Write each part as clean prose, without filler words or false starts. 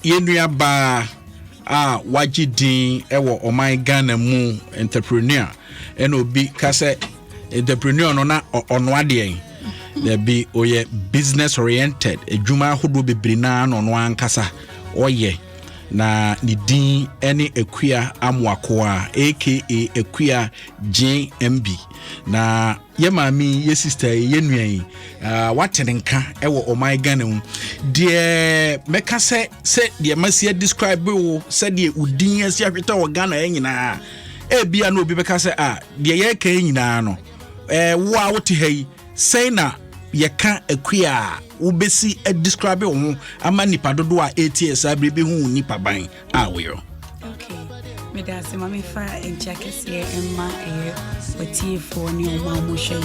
yenua ba wagidin ewo oman Ghana mu entrepreneur eno obi kase entrepreneur no na ono ade there be oye business oriented ejuma hodo bebrina no no ankasa oye na ni din ene Akua Akua aka Akua GMB na ye mami ye sister ye nuan watenenka ewo oman Ghana mu de meka se de masia describe wo se de udin asia hweta wo Ghana nyina bia na obi beka se de ye ka nyina no wo a wote hai sei na ye ka Akua ubesi describe wo ama nipa dodo a ATS abrebe hu nipa ban awo. Okay, me da se mama fa enchakese emma otie fo ni o ma mo hwe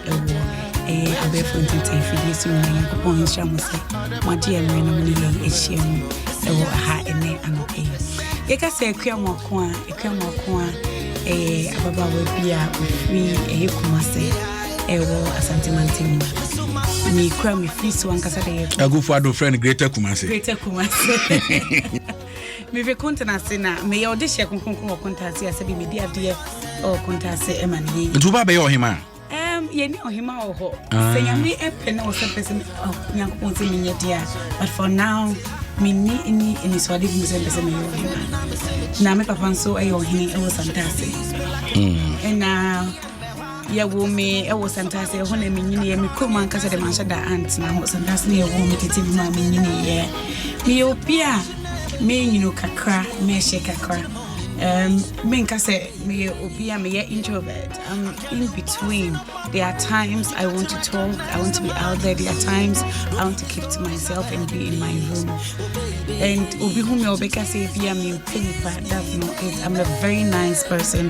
ewo abefo ntete fidie so na yakopon hwa mo se ma je emre na mo ni ehiem ewo ha ene anope ye ka se Akua Akua ababa we bia ofri Kumase ewo Asante Mantini mi kwa mi fisi wankasa de agufu ado friend Greater Kumase me ve kontanase na me ya odehye konkonkon kontase asabi me dia de o kontase emani ntuba be ohima ye ni ohima oho se ya me epe na o se pese nyankopon se me dia but for now me ni so ade bi se pese me ohima na me papa nso e ohini e wo santase na ya wo me e wo santase ho na me nyine ye me koma nkasa de manhya da aunt na ho santase na ye wo me tete bi ma me nyine ye me opia me nyino kakra me she kakra me nkasa me opia me ye introvert. I'm in between. There are times I want to talk, I want to be out there are times I want to keep to myself and be in my room. And obi hu me obeka say bia me penipa, that's not it. I'm a very nice person,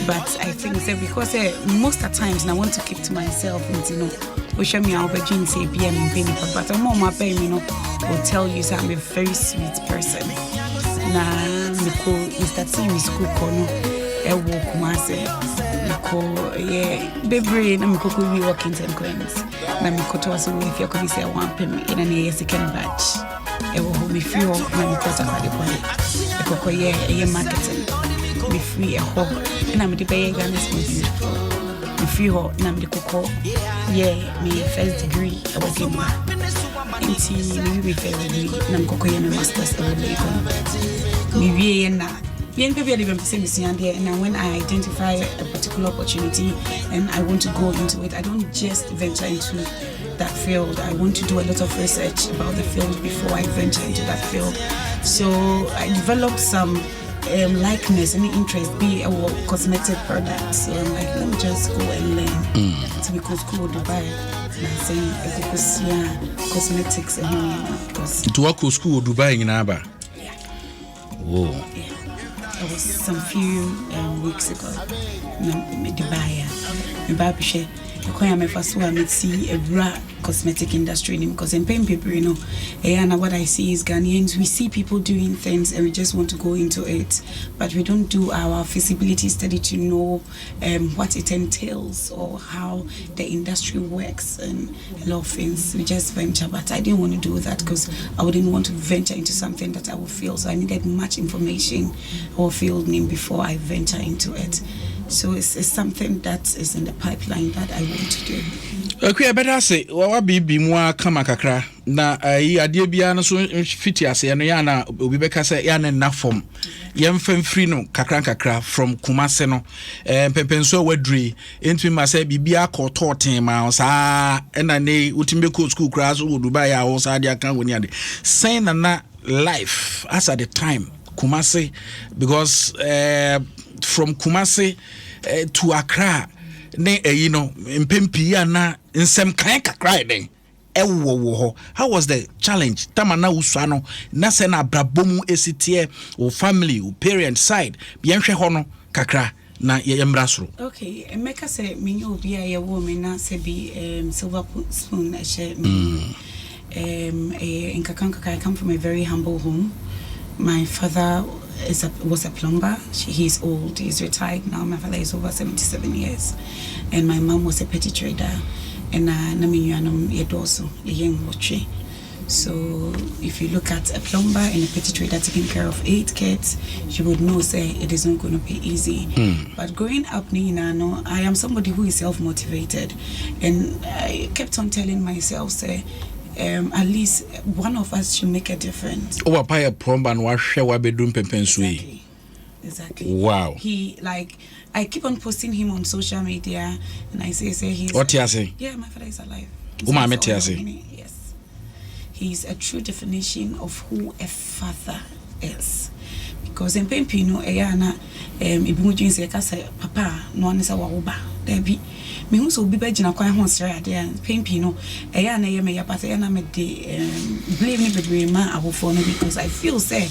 but I think that because most of the times I want to keep to myself and you know show me how Pageantry say bia me penipa, but I'm on my baby, you know, will tell you that I'm a very sweet person. Na miko Mr. Team school kono ewo Kumase miko bebre na miko ko we working ten coins na miko to aso we fia ko bi say one pem ina na second batch ewo ho me fio na miko ta kwa de ko ko ye marketing me free e ho na me de be Ghana is beautiful me fio na me de ko me first degree e wo game inti me first degree na miko ko ye me masters e wo le and when I identify a particular opportunity and I want to go into it, I don't just venture into that field. I want to do a lot of research about the field before I venture into that field. So I developed some likeness and interest, be a cosmetic product. So I'm like, let me just go and learn. So we could school Dubai. And I say, I could see cosmetics and to work school Dubai in Aba. Whoa. Yeah. It was some few weeks ago. Dubai. I see a cosmetic industry because in pain paper, you know, and what I see is Ghanaians, we see people doing things and we just want to go into it, but we don't do our feasibility study to know what it entails or how the industry works and a lot of things. We just venture, but I didn't want to do that because I wouldn't want to venture into something that I would feel. So I needed much information or field name before I venture into it. So it's something that is in the pipeline that I want to do. Okay, better say wa bibi mu aka kakra na ade bia no so fiti ase no ya na obi beka say ya na form yemfam free no kakra from Kumase no pepenso wadri entumi ma say bibia ko toten ma sa na ne utimbe ko school class wo Dubai ya wo sa de aka woni ade say na life as at the time Kumase because from Kumase to Accra ne you know mpempi ana nsem kan kakra den ewo ho. How was the challenge tamana usano na se na brabomu esitie o family o parent side bienhwe ho no kakra na yembrasro. Okay, emeka say me obi a ye wo me na se bi silver spoon na she in Kakanka. I come from a very humble home. My father was a plumber. He's old. He's retired now. My father is over 77 years. And my mom was a petty trader. And na mi yuanum yedoso young watche. So if you look at a plumber and a petty trader taking care of 8 kids, you would know say it isn't going to be easy. But growing up, Nina, no, I am somebody who is self-motivated, and I kept on telling myself, say, at least one of us should make a difference. Oh, a plumber and wash our bedroom Exactly. Wow. He, like, I keep on posting him on social media, and I say he's. What you say? Yeah, my father is alive. Yes. He's a true definition of who a father is. Because in Pempino, Ayana, Ibimujin say, Papa, no one is a wahuba. There be me who so be bedging a quite once right there. Pempino, Ayana, Yamaya, but Ayana made the blame me between my our phone because I feel say,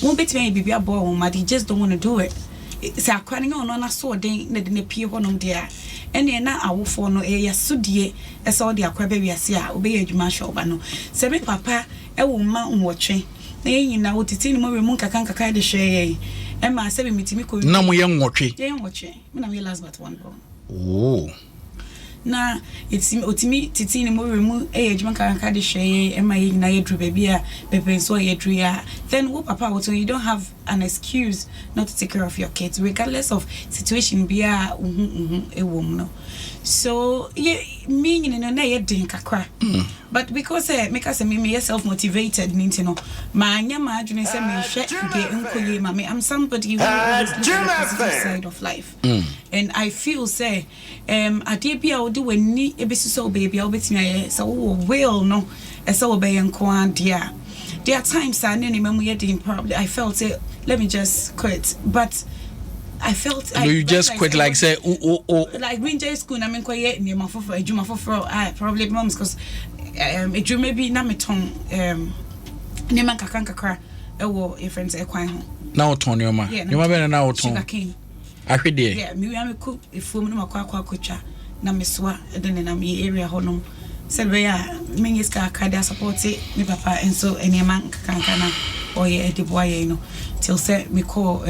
won't bet me be a boy, but he just don't want to do it. It's a crying on a sword, they didn't appear one of there. And then I will for no area sudie as all the aquababy as ya obey a jumasho bano. Semi papa, a woman watching. Nay, now what it's in more munka can't kind of share. Emma said, Mitimico, no young watching. Young watching, when I realized but one bone. Oh. Now it's me Titini more remove age man can't kind of share. Emma, I drew baby, Pepe, so ye drew. Then what papa, so you don't have an excuse not to take care of your kids, regardless of situation. Be a woman. So yeah, me in a nay drink a crack. But because make us me self motivated, Nintendo. My imagine say me share mammy. I'm somebody who always looks at the positive side of life. And I feel say I did be I'll do a neat a business so baby, I'll bet me so will no as so obey and quan dear. There are times I didn't probably I felt it, let me just quit. But I felt you just quit like say like when just school I mean quiet near my for a juma for I probably moms because it drew maybe na me ton near my kakanka your friends a quine now turn your man you might now turn yeah me am cook if woman ma kwa kucha na me swa then na me area honum said we are me is ka kada support me papa and so any man kankana or ye de boy you know till say me call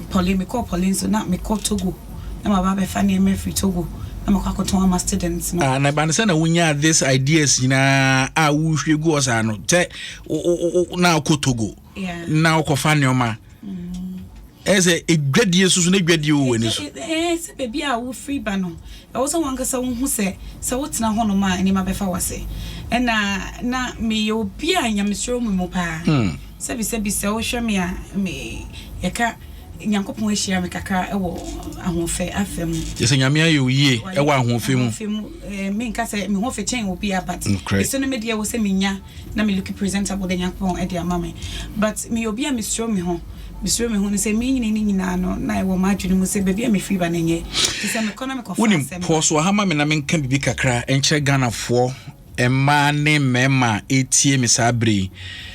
Pauline so na me call Togo na my baba fa na me free Togo na me kwa to my students no na ban say na wunya this ideas na a wo hwe go osa no te na ko Togo yeah na ko fa nyoma ese egwadie susu na egwadie wo wani so se baby a wo free ba no I also want to say who say so what's na hono ma ni ma befa wase and na me obi a nyamesro mu pa sabi se wo hwe me a me yeka nyankopon ahia me kakra ewo ahofe afem yese nyame ayo yie ewo ahofe mu me nka se me hofe chen obi a but so no me dia wo se menya na me look presentable de nyankopon e dia mama but me obi a mesro me ho Mr. Me say me nyina no na e wo ma adwene mu say baby me free ba nenye say me kono me kofa woni poso hama me na me nka bibi kakra enche Ghana fo emma ne mema etie me sabre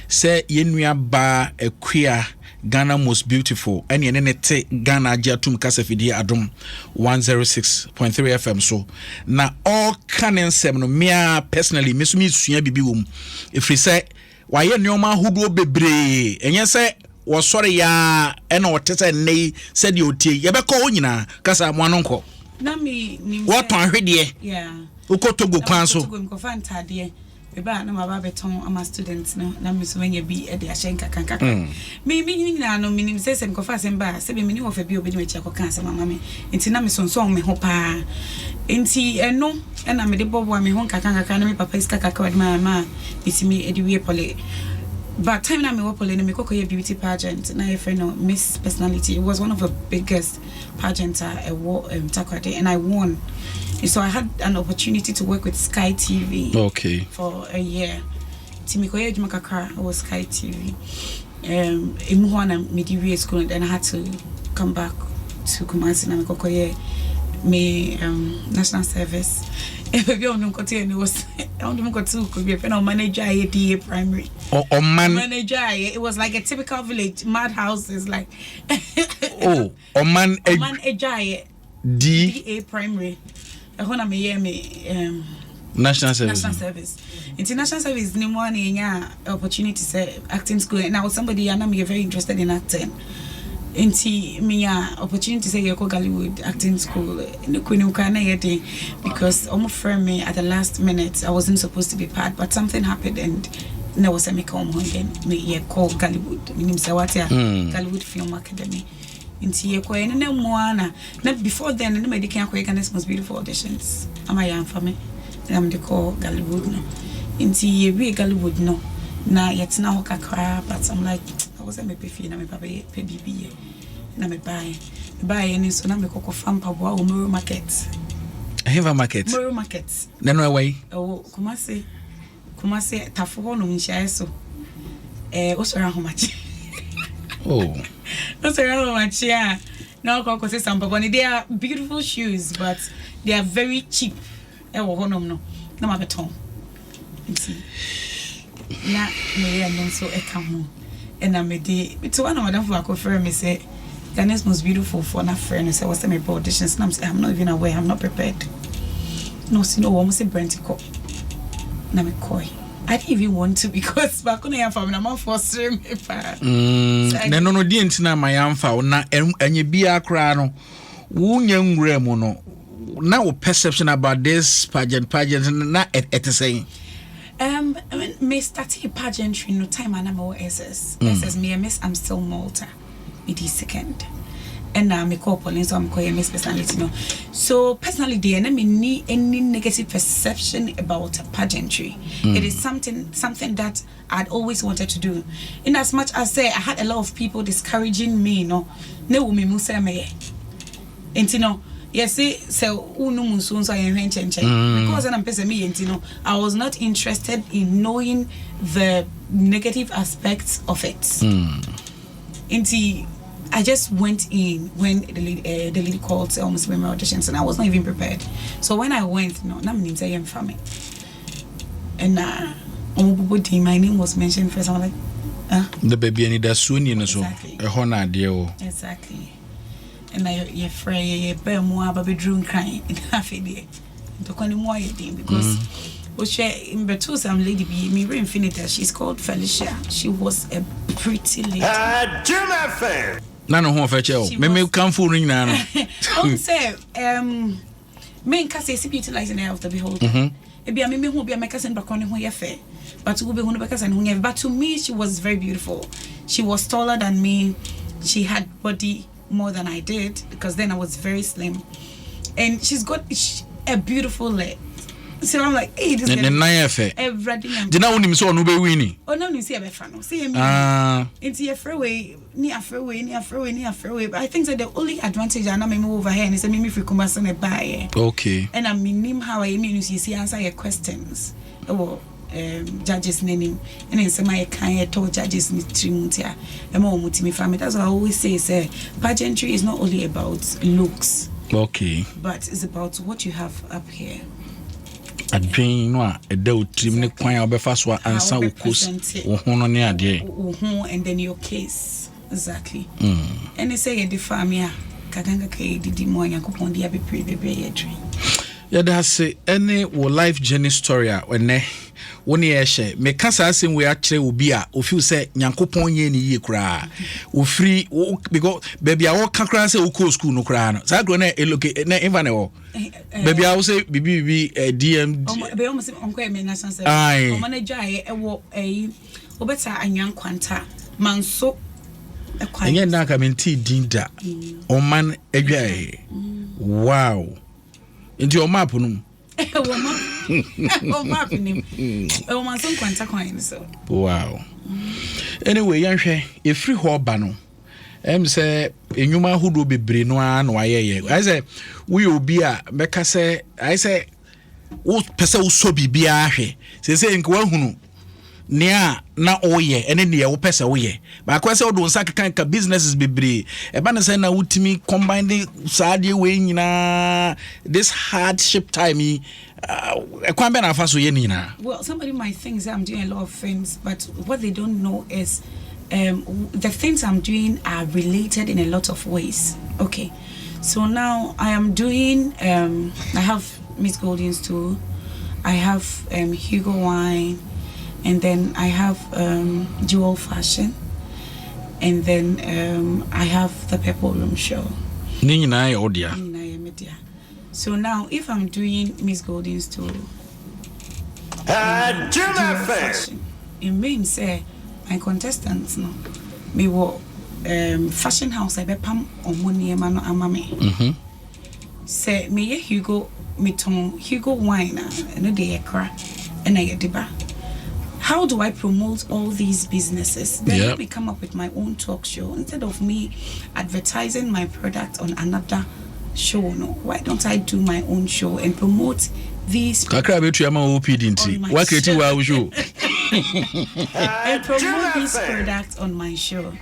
say yenua ba Akua Ghana most beautiful ene ne te Ghana agiatum kasafidi Adom 106.3 FM so na all canon sem no me personally me so me sua bibi wom efri say waye nneoma hodo bebre enye say was sorry ya ena otese nei said you tie ye be ko nyina kasa mo anonko na me ni what on hwede yeah ukotogo kwan so ko fantade be ba na ma ba beton ama students no na me so wenye bi e de ahyenka kanka me nyina no minim se ko fa sem ba se be mini wo fa bi obi me chako kan se mama me enti na me sonson me ho pa enti eno ena me de bobo me ho kanka na me papa iska kaka wad ma itimi edi wie pole. But time na me work on me kokoye beauty pageant na friend no Miss Personality. It was one of the biggest pageants I won Takoradi and I won. So I had an opportunity to work with Sky TV. Okay. For a year. Timikoye Jumakakra was Sky TV. Imuhana Midiri school and then I had to come back to Kumasi na me kokoye me national service. Baby on continue was on the to could be a friend of manager ADA primary. Oh man manager it was like a typical village mad houses like oh man ADA DA primary. I wanna me national service. International service ni more nya opportunity say acting school and I was somebody and I'm very interested in acting. Inti miya opportunity say you go Hollywood acting school in the because almost for me at the last minute I wasn't supposed to be part but something happened and na was a make home again me ye call Gollywood minim say what ya Gollywood Film Academy inti ye ko ene na moana na before then na me dey kan ko Ghana's Most Beautiful auditions am I am for me am dey call Gollywood no inti ye we Gollywood no na yet na ho kakra but I'm like I was a me pe na me papa pe bibi na me buy any so na me kokko fam pabo o Moro Market Heva Market Moro Market na no away oh Kumase tafo ho no nhia so osora ho machi oh osora ho machi now kokko say some pabo they are beautiful shoes but they are very cheap wo ho no na ma beton nti na me no so e ka ho and I'm to one of them for akofere me say Ghana's Most Beautiful for na friend say what's my auditions and I'm not even aware, I'm not prepared. No, see no one say Brent ko. Na me koi. I didn't even want to because back on your family I'm forcing me pa. No di entina my amfa na enye bia kra no. Wo nyangure mu no. Na wo perception about this pageant na et saying I mean, me started pageantry no time and I'm SS. SS me miss I'm still Malta. It is second. And now me call police so I'm calling miss personality no. So personally there na me need any negative perception about pageantry. It is something that I'd always wanted to do. In as much as say I had a lot of people discouraging me no. Ne wo me musa me. Enti no yes, so because I'm person me I was not interested in knowing the negative aspects of it. I just went in when the lady called almost my auditions and I was not even prepared. So when I went, no, I'm family. And my name was mentioned first. I'm like, the baby and that's soon you know so a honor deal. Exactly. And you're afraid you're better more about bedroom crying in half a day. Don't call more because in Betul some lady be me infinite. She's called Felicia. She was a pretty lady. GMB. Nano home fetch you. Me come for ring now. Say men can say utilizing the eye of the beholder. Ebi a me who be a mekasen back on who ye fair. But to be who bekasen who but to me she was very beautiful. She was taller than me. She had body more than I did because then I was very slim, and she's got a beautiful leg. So I'm like, hey, this is everything. Did not him so no be winning. Oh no, you see a befano. See me. It's a freeway, near freeway. But I think that the only advantage I know me move over here is me free come back and buy. Okay. And I mean how I mean you see answer your questions. Oh. Judges name and then some I can't told judges trimutia and more mutimi family. That's what I always say pageantry is not only about looks, okay, but it's about what you have up here. A dream no a do trim ne kwan obefa so ansa ukos wo hono ne ade and then your case exactly and they say the family kakanga kai didi mo yakopon dia be ye dream. Yeah, that's any life journey story when woni ehye me kasa asem we akire obi a o feel say nyankopon ye ni ye kura o free because baby a wo kakra say o ko school no kura no sa gro na eloke na even wo baby a wo say bibi DM be o mo say onko e me national service o manager e wo o beta anyankwanta manso e kwan enye na ka menti dinda o man adwae wow into your map no wow. Anyway, yanhwe e free ho ba no. Say enyuma hudo bebre no a no aye. I say we obi a meka say I say wo pese wo so bibia ahwe. Say nka wahunu nea na oye ene ne wo pese wo ye. Ba kwa say wo nsa kan ka businesses bebre. E ba na say na wutimi combine saade we nyina this hardship time well, somebody might think that I'm doing a lot of things, but what they don't know is the things I'm doing are related in a lot of ways. Okay, so now I am doing I have Miss Golding's too, I have Hugo Wine, and then I have Dual Fashion, and then I have the Purple Room Show. So now, if I'm doing Miss Golding's too, GMB, it means say my contestants no me wo fashion house I be pam omoni ma no amame say me ye Hugo meton Hugo wine no dey ekra and I deba. How do I promote all these businesses? Then let me come up with my own talk show instead of me advertising my product on another show. No, why don't I do my own show and promote these? Kakra betu ama OPD. Why creating wow show? And promote these products on my show.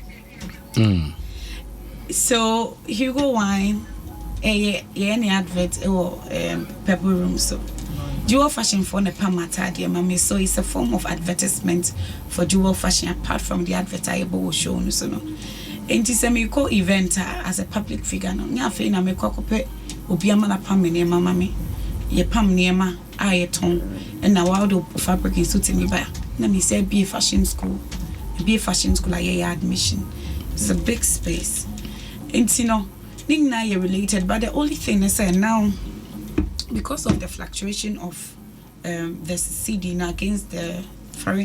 So Hugo Wine, any advert or Pepper Room so. Dual fashion for the pamata, dear mammy, so it's a form of advertisement for dual fashion apart from the advertisable show. So no, and it's a miko event as a public figure. No, nothing. I make cocope obiamana pam near mammy, ye pam near ma, I ton, and now out of fabric in suiting me by. Let me say, be a fashion school, I admission. It's a big space, and you know, Nina you're related, but the only thing I say now. Because of the fluctuation of the CD now against the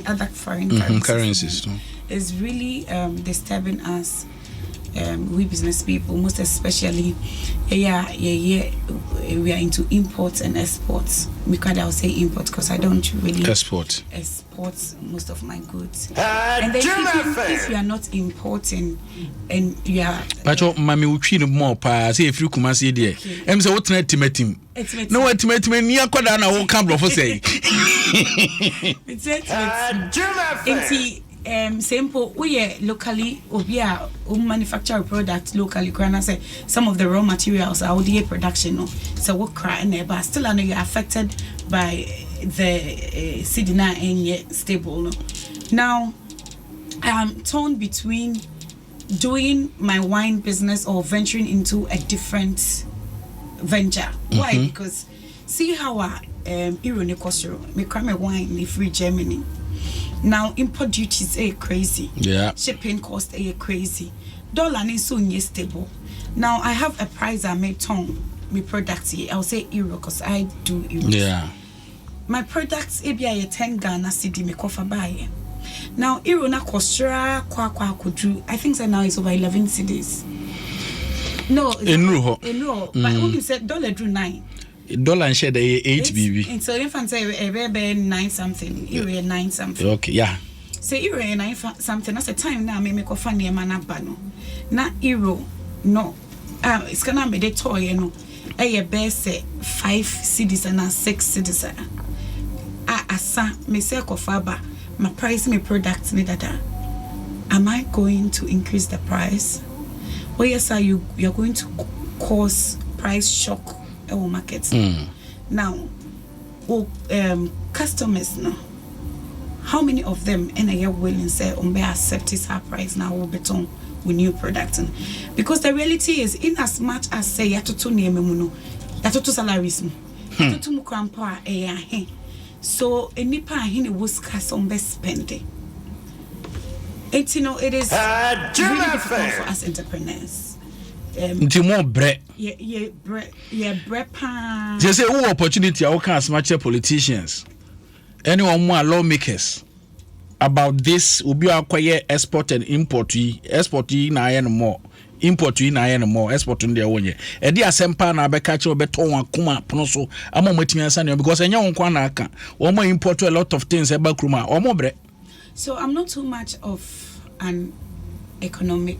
other foreign currencies, is really disturbing us. We business people, most especially, we are into imports and exports. Because I'll say import because I don't really export most of my goods. And then if you are not importing and you are, but mommy will treat more pa say if you come see there. I'm so what team. No what team near Koda na won't come for say. It's simple we locally obia manufacture products locally can say some of the raw materials are ODA production no so what cry but still I know you're affected by the Sidina and yet stable no. Now I'm torn between doing my wine business or venturing into a different venture. Why? Because see how irony cost me cry wine if free Germany. Now import duties are crazy. Yeah. Shipping costs are crazy. Dollar is so stable. Now I have a price I made ton my products here. I'll say euro because I do euros. Yeah. My products ABI 10 Ghana cedi me cover buy. Now euro na kostra kwa kudu. I think that now it's over 11 cedis. No, no. But when you said dollar drew 9. Dollar and share the 8 BB. And so if I say a 9 something, euro 9 something. Okay, yeah. Say euro 9 something. That's a time now me make offer near manabano. Na euro no. It's gonna be the toy, you know. A best 5 cedis and 6 cedis. Asa me say kofaba. My price me products me dada. Am I going to increase the price? Well, yes, sir, you're going to cause price shock. Our markets now. Customers now. How many of them and I are willing say be accept this high price now will beton with new products? Because the reality is, in as much as say yatoto nememuno, yatoto salaries yatoto mukrampa so enipa hini was cast on best spending. And you know it is really difficult for us entrepreneurs. More bread. Bread pan. Just say, oh, opportunity, I can smash politicians. Anyone more lawmakers about this will be acquire export and import na yen more. Import na yen more, export in their own year. A dear sempa na be catch or beton kuma pronoso, a moment because I know one aka, or more import a lot of things about Kruma or more bread. So I'm not too much of an economic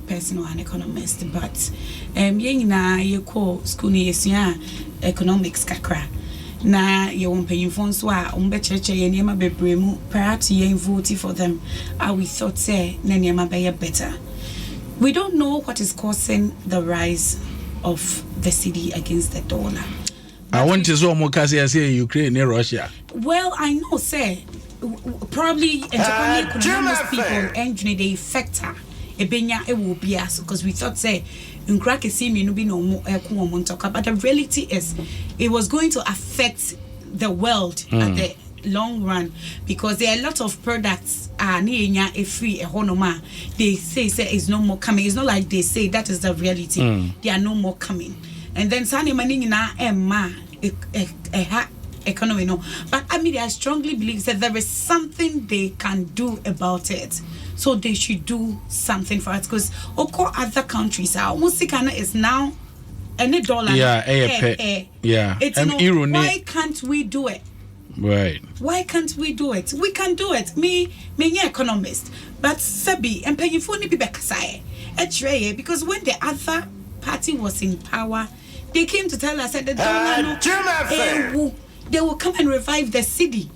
person or an economist, but na you call school ni economics kakra na you won't pay phone so cheche ye niema bebremu perhaps ye vote for them. We thought say na niema be better. We don't know what is causing the rise of the cedi against the dollar. I want to so more say Ukraine and Russia. Well, I know say probably economic people and they factor ebenya e will be us because we thought say nkrake see me no be no more talk, but the reality is it was going to affect the world at the long run because there are a lot of products nienya e free e honoma they say is no more coming. It's not like they say that is the reality. There are no more coming, and then sani mani na emma economy, no. But I mean, I strongly believe that there is something they can do about it. So they should do something for us because other countries are almost is now any dollar. Yeah, yeah. It's why can't we do it? Right. Why can't we do it? We can do it. Me economist. But Sabi and paying for ni because when the other party was in power, they came to tell us that the dollar they will come and revive the city.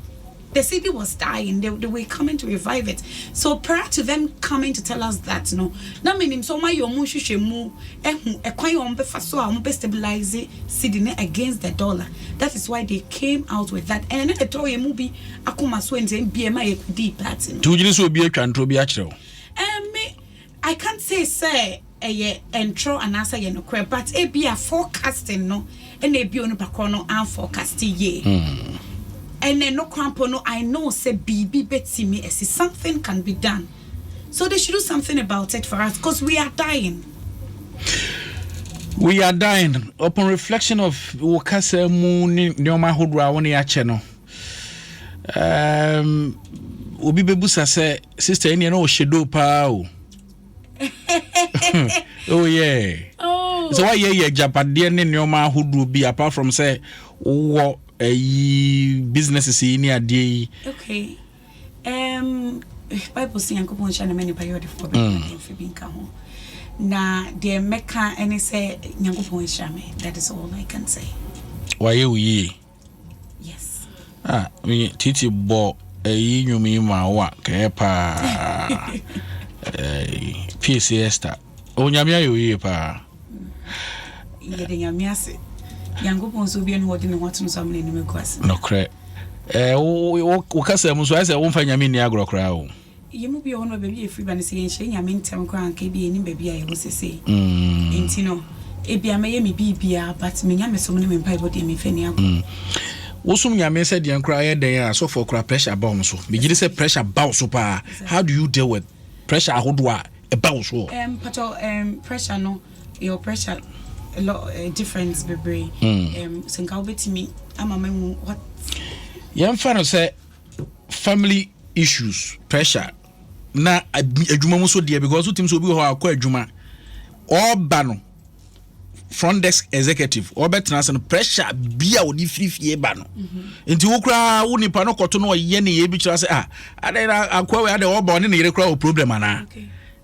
The city was dying. They were coming to revive it. So prior to them coming to tell us that, now meaning so my yomu stabilize city against the dollar. That is why they came out with that. And then the Tory movie Akuma Swenze BMI equity party. Do you so be a country be actual? I can't say entro and answer no crap, but it be a forecasting no and it be on pacono and forecasting ye. And then no crampo no I know say BB Betsy me as something can be done. So they should do something about it for us because we are dying. We are dying. Upon reflection of Wakasa Moon Nyoma Hudra one ya channel. Obi Bebusa say sister any no shadow pao. Oh yeah. Oh. So why yeah Japan Nyoma Hudru be apart from say what businesses in your day. Okay. Bible saying I'm going to many period for being come. Na the Mecca and say Nyango Shame. That is all I can say. Why you ye? Yes. Me Titi bo you me ma wa kepa PCS. Oh, Yamia you ye pa. Yamiase. Yango Ponso be and what in what some in the class. No cre. Wakasa Musu, I said, won't find Yamin Agro crowd. You will be on a baby free and saying, Yamin Tam Crown, KB, and baby, I was say. Intino, Ebia may be, but me, I'm so many pipe what you may fenya. Wosum Yamin said, young crier, they are so for pressure bombs. Begin say pressure bounce super. How do you deal with pressure? How do I a bounce? Pressure, no, your pressure. A lot difference, baby. So go to me. I'm a man. What? Young fan say family issues, pressure. Na a juma so dear because two teams will be who are quite juma or bano front desk executive or better and pressure be out the free bano. Into Ukra, Uni Pano Cotono, Yenny, Yebicha say, Akua had all born in the crowd problem.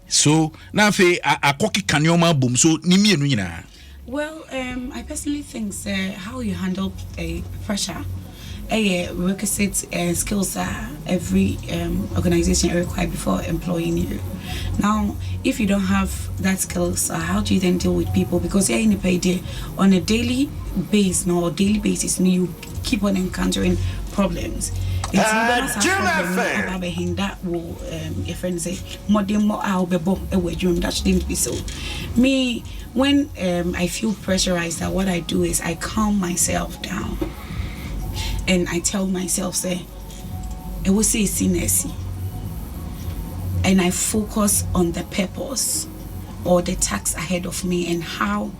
So now a cocky canyoma boom, so Nimi and Nina. Well, I personally think how you handle a pressure, requisite skills every organization require before employing you. Now, if you don't have that skills, how do you then deal with people? Because you're in a payday on a daily basis, you keep on encountering problems. That will your friend say more I'll be that shouldn't be so. Me when I feel pressurized, that what I do is I calm myself down and I tell myself say it will say siness and I focus on the purpose or the task ahead of me and how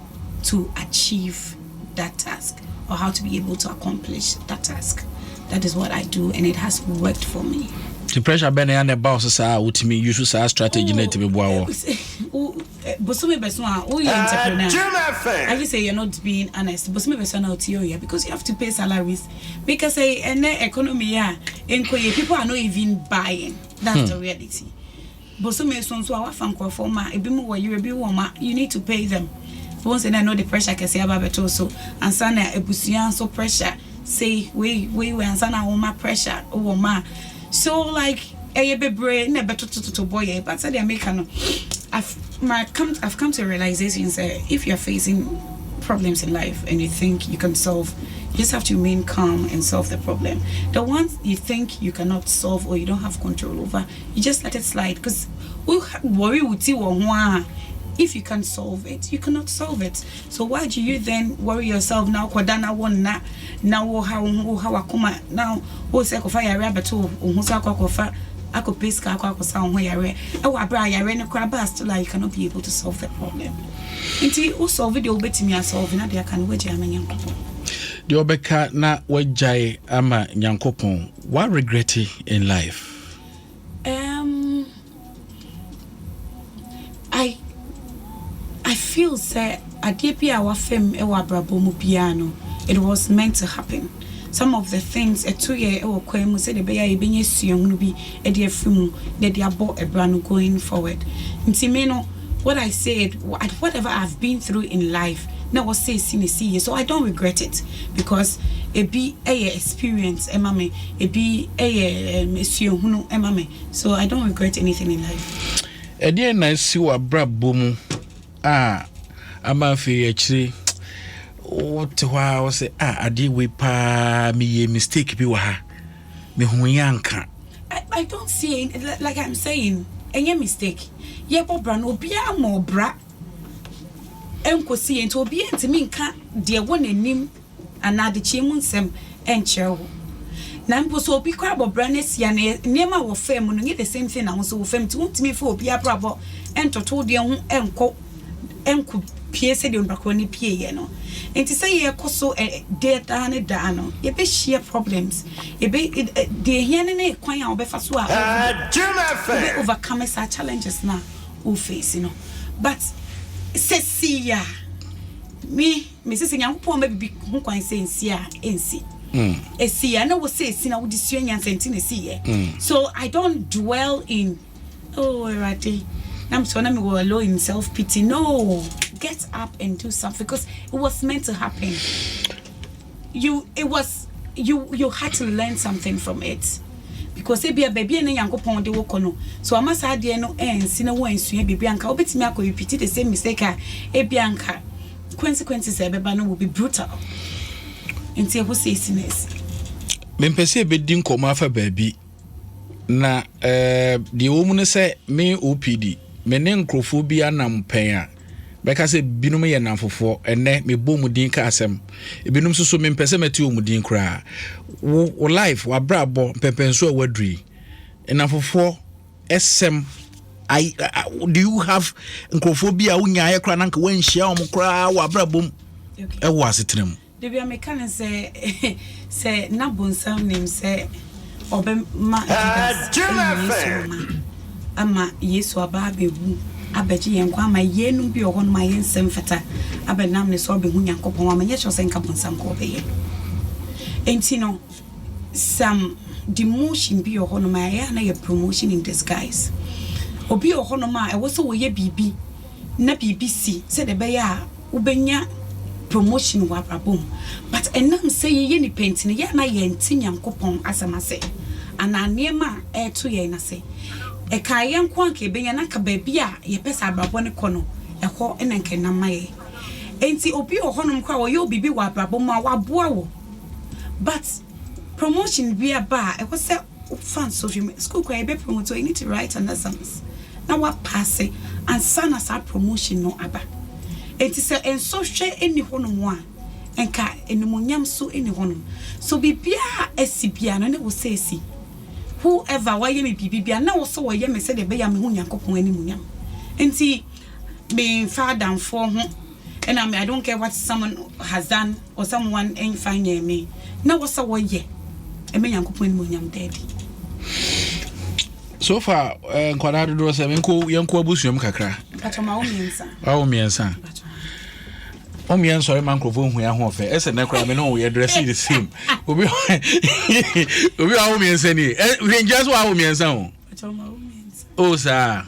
to achieve that task or how to be able to accomplish that task. That is what I do, and it has worked for me. The pressure been on the boss with me. You should strategy to be wow. But some entrepreneur. I just say you're not being honest. But some because you have to pay salaries. Because in the economy, people are not even buying. That's the reality. But some you need to pay them. Once I know the pressure, I can say about it also. And sana ebusian so pressure. Say we and sana my pressure over ma. So like a baby never to boy, but said I've come to a realization say if you're facing problems in life and you think you can solve, you just have to remain calm and solve the problem. The ones you think you cannot solve or you don't have control over, you just let it slide because we worry with you. If you can't solve it, you cannot solve it. So why do you then worry yourself now? Kwadana one now how akuma now who say kofa yare abeto who say kofa ako peska ako sound where yare e wa bra yare ne kra ba still you cannot be able to solve the problem. Until who solve it obetimi solve na they can waje amenya. the obeka na wajai ama nyankopon. What regret in life? I feel say adepia our fem ewa brabomu piano. It was meant to happen. Some of the things a 2 year or kwemu said the beya ebenye siyong be a dear film that they are bought a brand going forward. Ntimeno, what I said, whatever I've been through in life, now was say see, so I don't regret it because it be a experience, emame, it be a siyong emame. So I don't regret anything in life. A dear nice you are brabomu. Amafi actually. What I say, I did we pa me a mistake be wa me hunyanka. I don't see it like I'm saying, any mistake. Yeah, Bobra no be a more bra. Uncle see and to be to me can't dear one and nim another chimun sem and chow. Nampo so be crab or brannes yane, nema or fem when you get the same thing. I was so fem to me for be a bravo and to told you uncle. Pierce the Braconi Pie, no. And to say a coso a dead dano, ye be sheer problems. Ye be the Yanene quite our befasua overcome our challenges now, who face, you know. But says see ya me, Mrs. Young poor maybe who can say see and see. A see, I know what says, see, I would dissuade and send in a see. So I don't dwell in Ratty. I'm so I'm low in self-pity. No, get up and do something because it was meant to happen. You had to learn something from it. Because be a baby and a young upon the wokono. So I must add no ends in a way and be Bianca. Obit me, I could repeat the same mistake. A Bianca. Consequences, everybody will be brutal. And say, who says in this? Mempese be din koma fa baby. Na the woman say me OPD. Mene nkrofobia na mpenya beka se binum ye namfofo ene me bom din ka asem binum so me mpese meti omudin kra wo life wa brabo pepenso a wadri namfofo esem do you have nkrofobia unya ye kra nanka wanhia omkra wa brabom e wo asetrem de bia me kan say na bonsam nim say obem ma ama yesu aba bebu abeji yenkwa ama yenu bi ohon ma yensem feta abenam ne so behu nyankopon ama nye cho senka bonsam ko beye enti no some demotion bi ohon ma ya na ye promotion in disguise obi ohon ma e wo so wo ye bibi na BBC said the beya ubenya promotion wa brabom but enam say ye ni pentine ya na ye nti nyankopon asamase ana niema e to ye na say e kayen kwanke benya na ka babia ye pesa abrabo ne kono e ho enenke na maye enti obi ohonom kwa wo ye obibi wa abrabo ma wa boa wo but promotion bi aba e ko se fan social school kwa e be promote you need to write an exams na wa pass and sana sa promotion no aba enti se en social eni honom a enka enumunyam so eni honom so bibia esibia no ne wo se esi whoever why me bibia na wo so wo ye me se de be ya me hu nyankopon animunyam enti me father for ho and I don't care what someone has done or someone ain't finding me na wo so wo ye e me nyankopon animunyam daddy so far nkwada do se yenko abusuam kakra patoma wo miensa Omian sorry man crofo hu ya ho fe ese na kra me no we dress the same obi a omian sani we just wa omian san o oh sir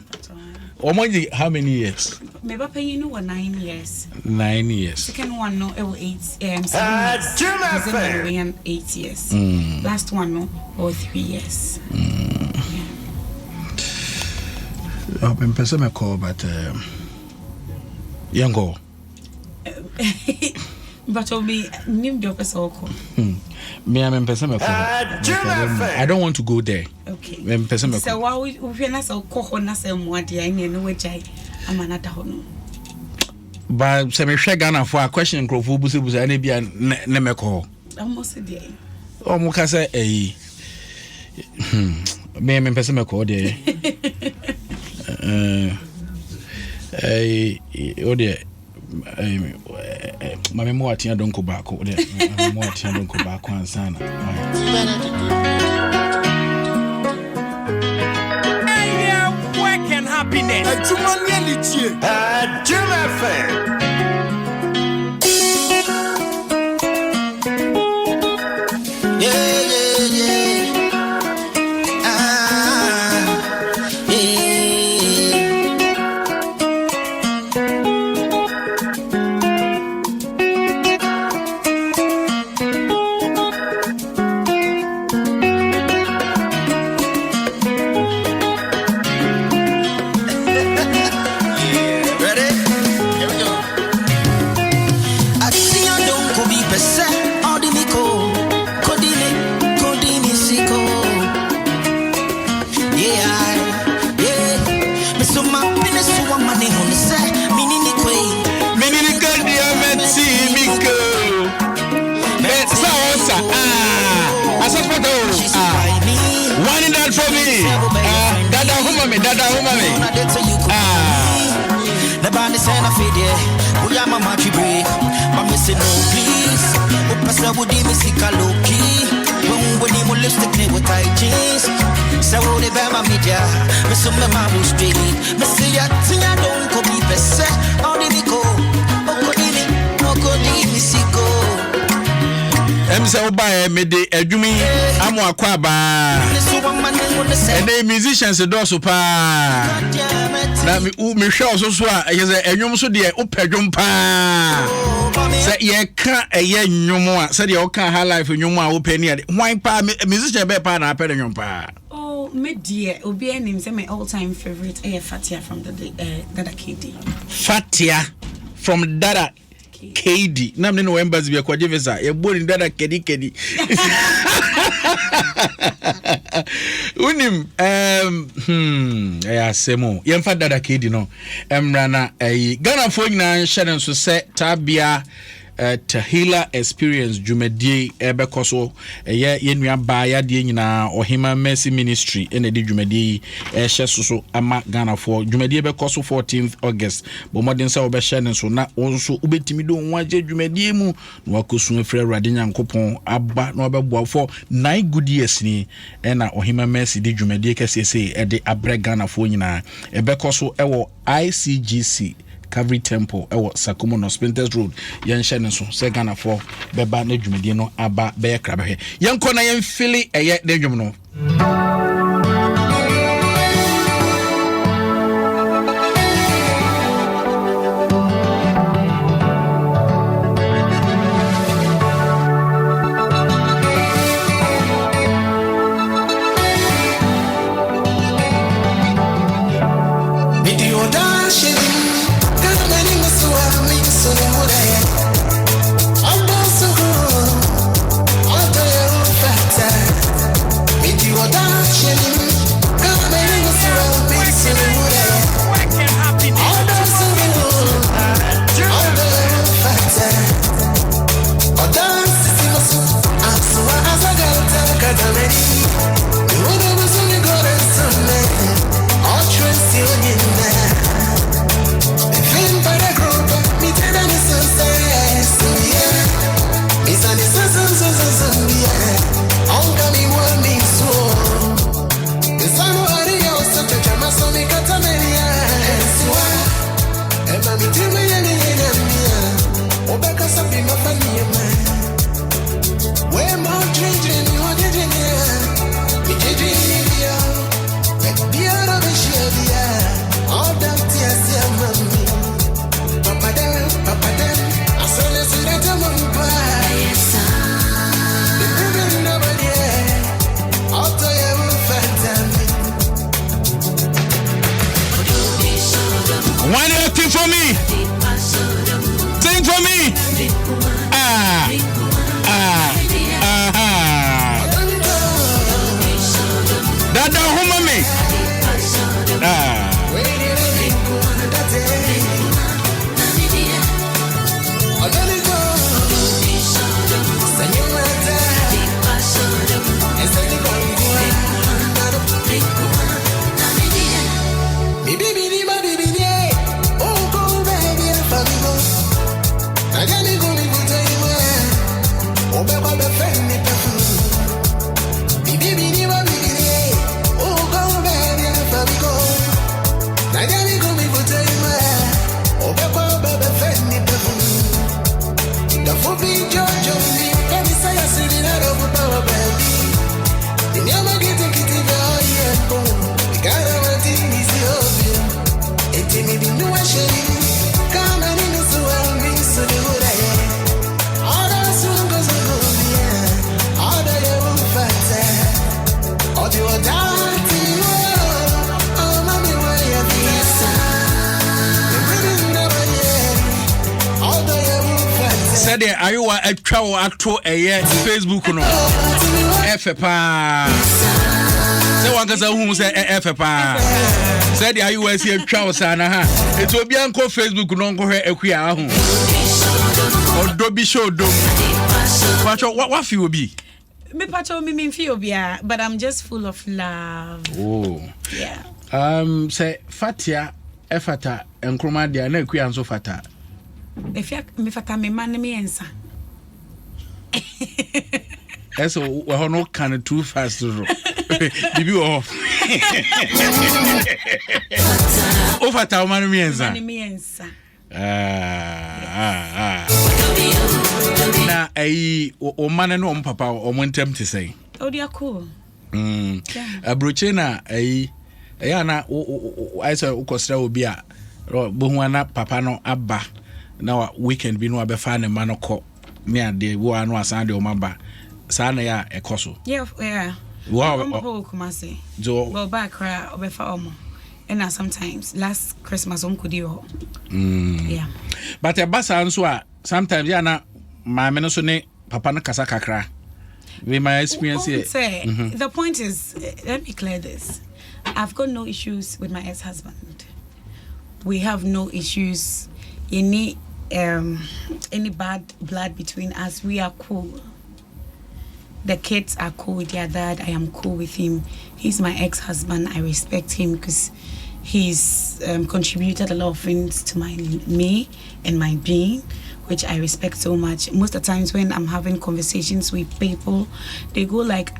omoji how many years me ba pay no 9 years 9 years second one no 8 7 8 years last one no 3 years I'm person me call but yango but me nim the person me am person me call I don't want to go there okay me person me so why we na so ko na so mo ade ai no we jai amana da ho no ba se me hwe Ghana for a question crofo busebusa na bia na me call almost there o mo ka say me person me call there o de mame mo atia donko baako de mame mo atia donko baako ansana Work and happiness. A GMB. Dada humame. The band is saying I feel there. We are my match break. But missing no please. We pass the woody music a low key. When we need lipstick with tight jeans. So they bear my media. Me some me my bush straight. Me say ya thing I don't go be best. How did it go? Okodi musico. Emse oba me de adwumi amo akwa ba. And the musicians do so pa. Na me hwe so a yeze enwom so de opedwom pa. Se ye ka eye nwom a se de o ka high life nwom a opani ade. Hwan pa musician be pa na apede nwom pa. Oh, me dear, obi enim say my all-time favorite Fatia from the Dada KD. Fatia from Dada KD. Na me no embassy be kwaje visa. E boni Dada KD. Unim semo yemfa Dada KD no emrana Ghana fo nyina hyeden so se tabia Tahila experience jumedie ebekoso yenua ba ya de nyina Ohima Mercy Ministry ene de jumedie hye so ama Ghana fo jumedie bekoso 14th August bo modern se obehye so na wonso ubetimi do nwaje jumedie mu na wakosu afre Awurade Nyankopon aba na obeboa for 9 good years ni ena Ohima Mercy de jumedie kesese e de abre Ghana fo nyina ebekoso ewo ICGC Calvary Temple ewo Sakumo no Spinters Road yenhye ne so se Ghana for beba na dwumedie no aba be krabe yenko na yenfili eye de dwum no Baby, Said are you a travel actor a Facebook no FPA say one cause who say FPA said are you see a travel sana ha it will be on Facebook no go here Akua ho or do be show do what feel be me pacho me feel bia but I'm just full of love. Oh yeah. Say fatia efata enkroma dia na Akua nso fata if me fata me man me ensa eso we ho no can too fast ro bibi off o fata man me ensa na ai o man no papa o montem te say oh dia cool abroche na ai na I say ukosra obi a bohu na papa no aba na weekend bi no abefa ne ma no kɔ me ade wo anu asan de o maba sa na ya ekoso yeah wow come say jo well back cry obefa omo and sometimes last Christmas could do yeah but e basa nso a sometimes ya na ma me no so ne papa no kasa kakra with my experience here the point is let me clear this. I've got no issues with my ex-husband. We have no issues, any bad blood between us. We are cool. The kids are cool with their dad. I am cool with him. He's my ex-husband. I respect him because he's contributed a lot of things to me and my being, which I respect so much. Most of the times when I'm having conversations with people, they go like,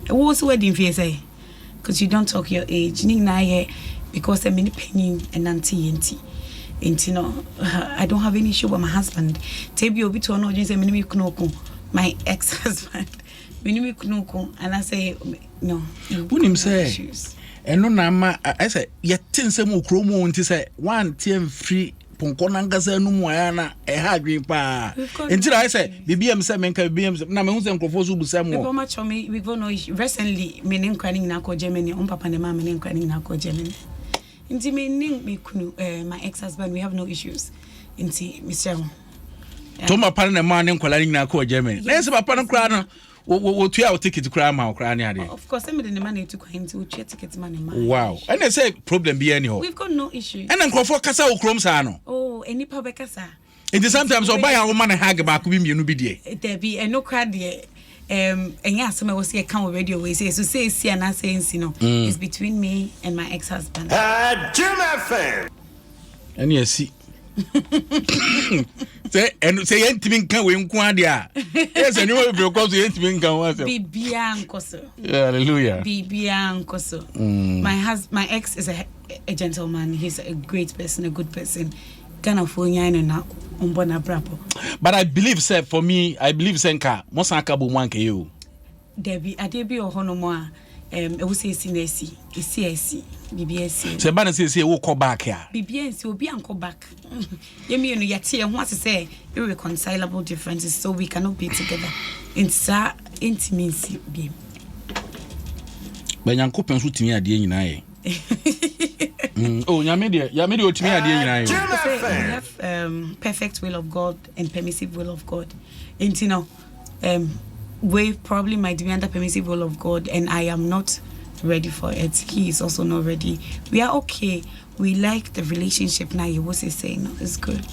what's the wedding for you? Because you don't talk your age. Because I'm in pain and auntie. And you know, I don't have any issue with my husband. My ex-husband. And I say, no. When him say, and no nama, I say, yet 10 some chromo and say, 1 TM free. Ponkonanga no moana e ha green pa until I say BBM say menka BBM na me hu say nkofo so busam wo people match me we go no recently me ne nkwani na ko Germany on papa ne ma me ne nkwani na ko Germany nti me ning me kunu my ex-husband we have no issues nti Mr. to ma pa ne ma ne nkwala na ko Germany na se papa no kra no wo tu ya ticket kra ma kra ne ade of course me the money to kwani to ticket money ma wow and they say problem be any ho we've got no issue and nkofo kasa wo krom sa no oh any pa be kasa it is sometimes o buy a woman hag ba ko bi mienu bi de there be no crowd there enya asema we say can radio we say so say see and say no it's between me and my ex-husband GMB and yes see say yentimin kan we nku ade a yes and you be because yentimin kan wa say bibia nkoso hallelujah bibia nkoso my ex is a gentleman. He's a great person, a good person. Kind of na umbona brapo. But I believe say for me I believe senka mosaka bo mwanke you Debi adebi ohono mo a we say sinesi esi BBS se ba na say wo call back here BBS obi an call back yemi no yate ho ase say irreconcilable differences so we cannot be together in sa intimacy bi banyanko penso timi ade nyina ye oh nyame o timi ade nyina ye we have perfect will of God and permissive will of God and you know we probably might be under permissive will of God and I am not ready for it. He is also not ready. We are okay. We like the relationship now. You was saying no, it's good.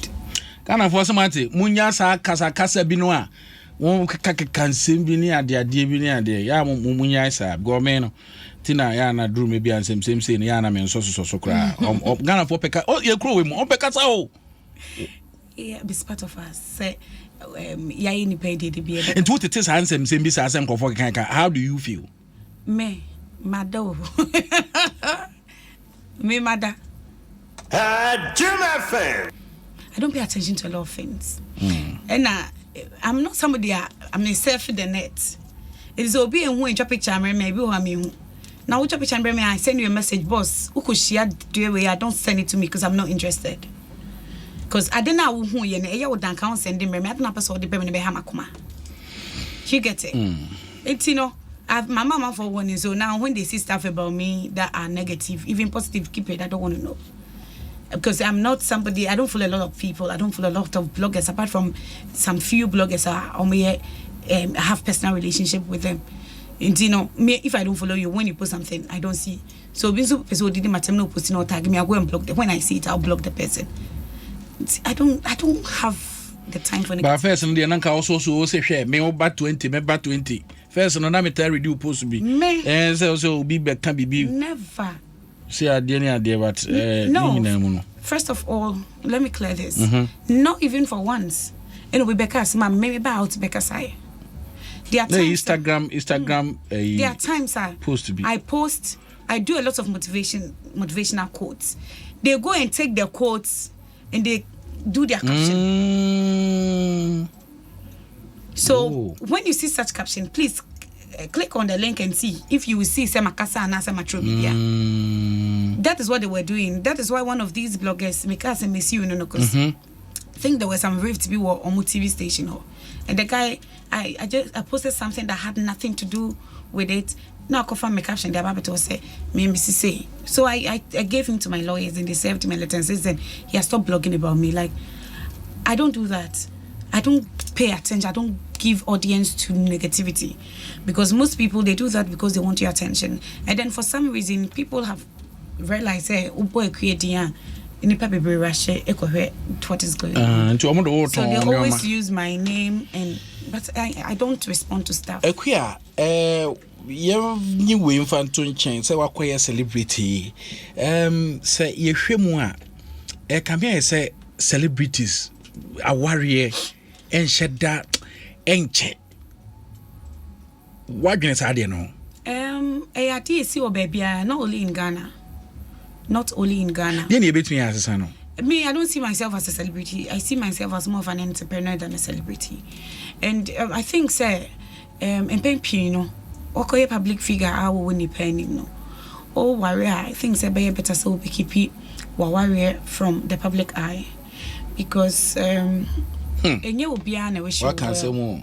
Kana for somebody munya sa kasa bi no a won kansem bi ni ade bi ni ade ya munya sa government no tina ya na drum bi ansem sem ya na men so kra Ghana for peka oh ye kro we mu on peka sa o yeah be part of us say ya ni pay dey be and what it is handsome sem bi sa asem kofo kan how do you feel me mado me mada GMB I don't pay attention to a lot of things and I'm not somebody I'm a self the net it is obi en hu enjoy picture maybe who am hu Now, which picture me? I send you a message, boss. Who could share the way? I don't send it to me because I'm not interested. Because I don't know who you would can't send him. I don't know person the payment be hamakuma. You get it? It's my mama for one. So now when they see stuff about me that are negative, even positive, keep it. I don't want to know. Because I'm not somebody, I don't follow a lot of people. I don't follow a lot of bloggers apart from some few bloggers I have personal relationship with them. And me, if I don't follow you, when you post something, I don't see. So person didn't matter no posting or tag me, I go and block them. When I see it, I'll block the person. I don't have the time for negative. But first, and the Ananka also say share me about 20, me about 20. First, and I'm tell you supposed to be. And so be back can be never. See idea but no. First of all, let me clear this. Not even for once. We because my maybe about because I. There are times Instagram. There are times I post. I do a lot of motivational quotes. They go and take their quotes and they do their caption. So when you see such caption, please click on the link and see if you will see Semakasa and Asamacho Media. That is what they were doing. That is why one of these bloggers, Mikasa Messi, I think there was some rift be on TV station. And the guy, I posted something that had nothing to do with it. Now I confirm my caption. The Bible to say, me say. So I gave him to my lawyers and they served my letter and said, he has stopped blogging about me. Like, I don't do that. I don't pay attention. I don't give audience to negativity, because most people, they do that because they want your attention. And then for some reason, people have realized, hey, what is going on. So they always use my name, but I don't respond to stuff. Akua, you win for change. Say what celebrity. Say you can be say celebrities a warrior and shed that enche. What do you say? No. ARTC or baby, not only in Ghana. Not only in Ghana. Then you beat me as a son. Me, I don't see myself as a celebrity. I see myself as more of an entrepreneur than a celebrity. And I think, say, in Pempino, or a public figure, I will win the penny. No. Oh, warrior, I think, say, better so we keep it warrior from the public eye. Because, and you will be an wish you well.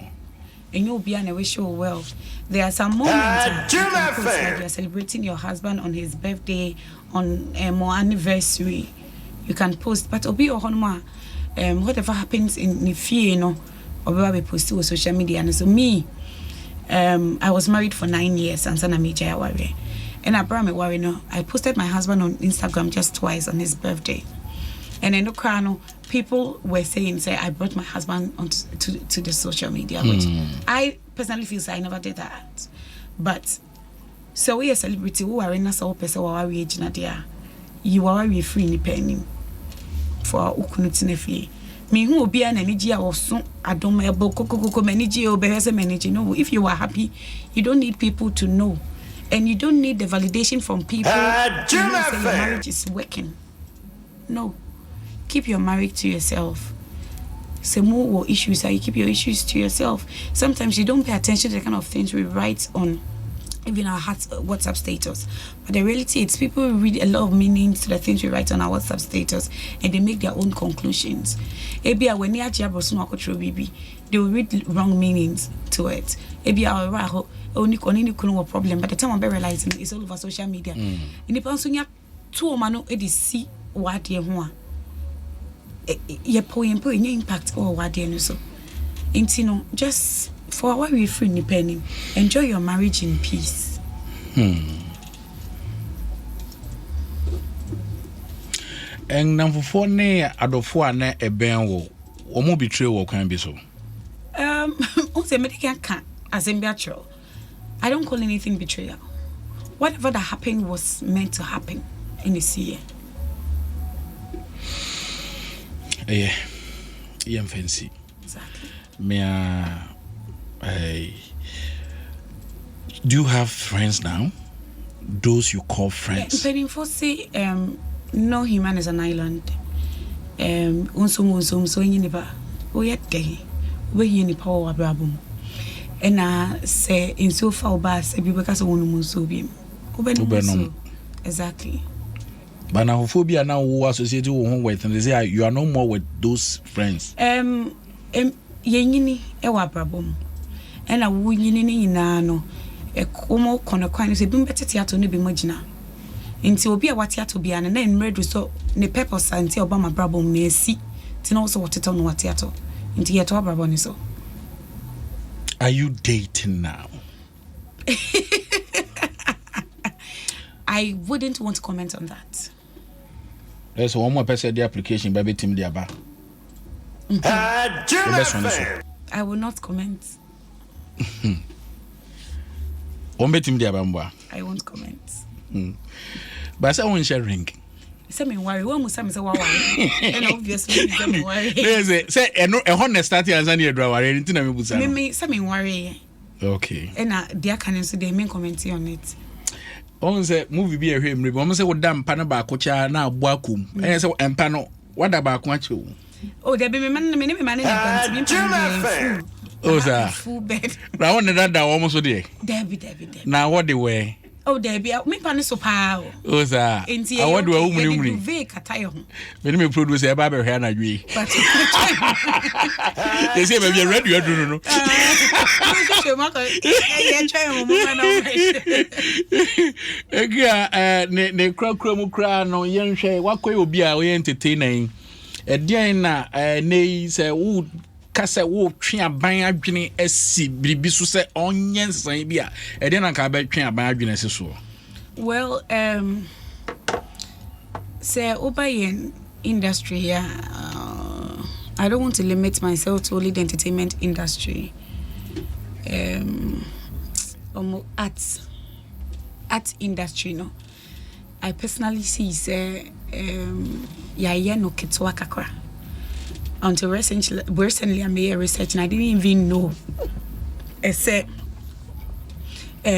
And you'll be an wish you well. There are some moments like you're celebrating your husband on his birthday, on more anniversary. You can post, but obi or honma, whatever happens in the fear, or we post to social media. And so me, I was married for 9 years, and son of me, and I brought me worry. No, I posted my husband on Instagram just twice on his birthday. And in the crown, people were saying, say, I brought my husband to the social media, which I personally feel I never did that. But so we a celebrity who are in a so person or we there, you are very free independent for ukunutinefie. Me who be an energy or so Adom Koko manage or behesa manage. No, if you are happy, you don't need people to know. And you don't need the validation from people to say your marriage is working. No. Keep your marriage to yourself. Some more issues you keep your issues to yourself. Sometimes you don't pay attention to the kind of things we write on even our WhatsApp status. But the reality is people read a lot of meanings to the things we write on our WhatsApp status and they make their own conclusions. When they will read wrong meanings to it. Only problem, but the time I'm realizing it's all over social media. And the person to see what you want. Your point impact or what you so. Just for what we free independent, enjoy your marriage in peace. And number 4 ne adofo na eben wo omo betray wo kan bi so. Also medical can asembia. I don't call anything betrayal. Whatever that happened was meant to happen in this year. Yeah, fancy. Exactly. Do you have friends now? Those you call friends? Yeah, say, no human is an island. So in we yet gay. We in power brabum. And say in so far bass, because I want to so be. Ubenom. Exactly. But now phobia now who associated with and they say you are no more with those friends. Yenyini ewa brabom. And a wunyini no a como conquine say bim better theatre no be mojina. Until be a what theatre be and then red so ne purpose until Obama brabom ne see. Tin also what it on what theatre. Into yet brabon so. Are you dating now? I wouldn't want to comment on that. There's one more person the application baby team the aba. I will not comment. I won't comment. But I won't share ring. Say me worry. When Musa say wow, and obviously say me worry. Say a honest start here and you draw worry. Anything I me busa. Me say me worry. Okay. And they can so they main comment on it. On say movie be a him. But say what damn pana ba kocha na abuakum. And say empa no what about kwachu. Oh, there be me man me man oh, sir. Full bed. Now one that almost so there. Debbie. Now what they wear? Oh, Debbie, me pan so power. Oh, sir. I want to woman. Me produce a barber hair na dwi. They say maybe ready you do no. Ne kra mu kra no yenhwe wakoy obi a we entertaining. Edian na nei say wo kase wo twe aban adwene asi biribi so se onyensan bi a edian na ka ba twe aban adwene asi so. Well, say obayen industry I don't want to limit myself to only the entertainment industry. Art industry no. I personally see say no kitwa kakra. Until recently I made a research and I didn't even know. I said art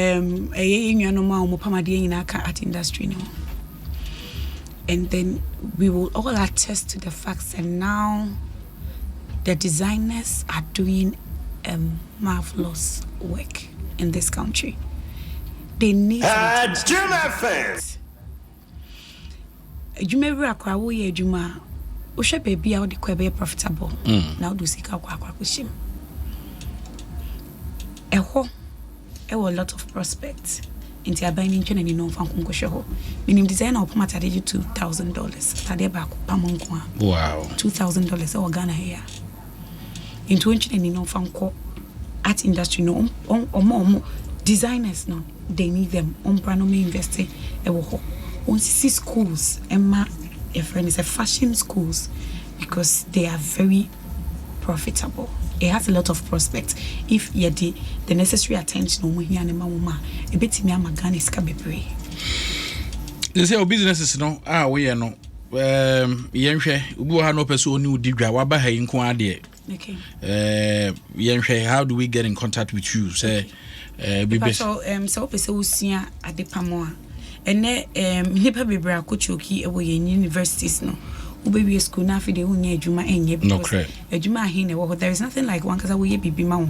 industry no. And then we will all attest to the facts that now the designers are doing marvelous work in this country. They need fans. You may be Akua wo ye adwuma. O hwe baby a wo de kwa be profitable. Now do sika kwa kushim. Eho a lot of prospects. Inti aban ni ntwe na ni no fa nkonko hwe ho. Minim designer opomata de $2,000. Tade ba ko pamonko a. Wow. $2,000 o Ghana here. Into ntwe na ni no fa nko art industry no omo designers no they need them brand me invest e wo ho. On see schools Emma your friend is a fashion schools because they are very profitable. It has a lot of prospects if you the necessary attention on here and mama a bit me am Ghana is bebre. They say businesses no we no yenhwe ubi ha no person oni udidwa wa ba ha nko ade. Okay. Yenhwe how do we get in contact with you say so person usia adepamo ene nipa bebra akochoki ewo yen universities no ubewie school na afide hunya adwuma enye because adwuma ahin na wo there is nothing like one kasa wo ye bibi ma wo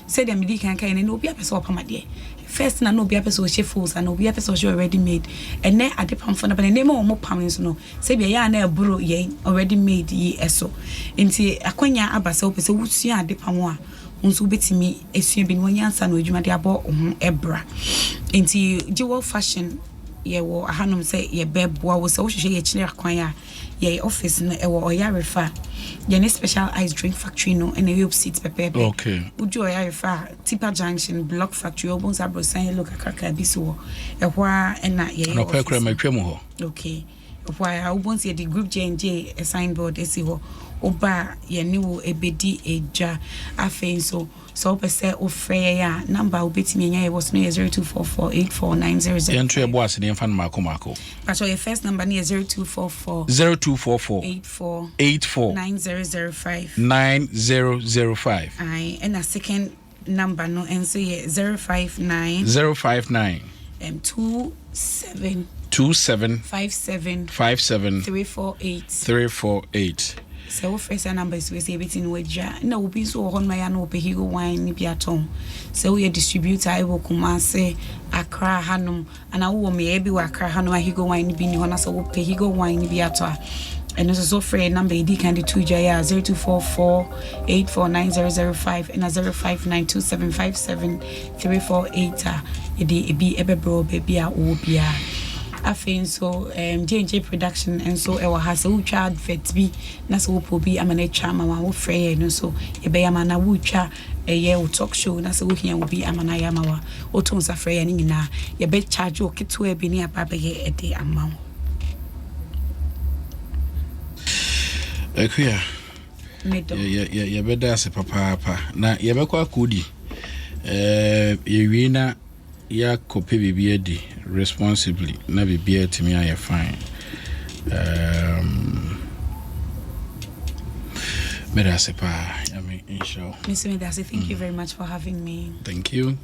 say dem di kan kan na obi apese opamade first na no obi apese o chefs and obi apese o already made ene adepam fo na ba ne mo pam nso no say bia ya na eburo ye already made yi eso nti akwanya abasa opese wusua adepam a unso betimi esua bi no nyansa no adwuma de abo ebra nti jewel fashion ye wo ahanom say ye beboa wo say wo hwehwe ye kire akwan a ye office no e wo oyarefa ye ne special ice drink factory no and a seat pepe. Okay. Uju oyarefa Tipa Junction block factory obon sabro san look akaka bi so e hwa na ye no kwekra matwam ho. Okay. Why obon say the group J&J a signboard esi ho oba ye ne wo ebedi eja afen so person ofre ya number obetimi nya ye was no 0244849000. Entry boss the fan mako. But your first number near 0244 84 9005. Aye, and a second number no and so yeah 059 27 57 348. So first numbers we say everything wager. No, we so on my no Higo wine ni biaton. So we a distributor I will Kumase, Accra Hanum, and I will me every Accra Hanum Higo wine be on us or Higo wine biatoa. And this is so free number ID candy 2 Jaya 0244849005 and 0592757348 it be ebebro baby a obia. I think so J&J production and so our has a child vet be na so be am an chama wo frey no so e be am na wucha a year talk show na so here will be am na yamawa o ton sa frey ni na ye be charge o keto e bi ni ababa ye e de amount. Akua ye beda se papa na ye be kwa kudi ye wina ya kope bibia di responsibly na bibia timi aye fine mera se pa I mean inshallah. Mr. Medase, thank you very much for having me. Thank you.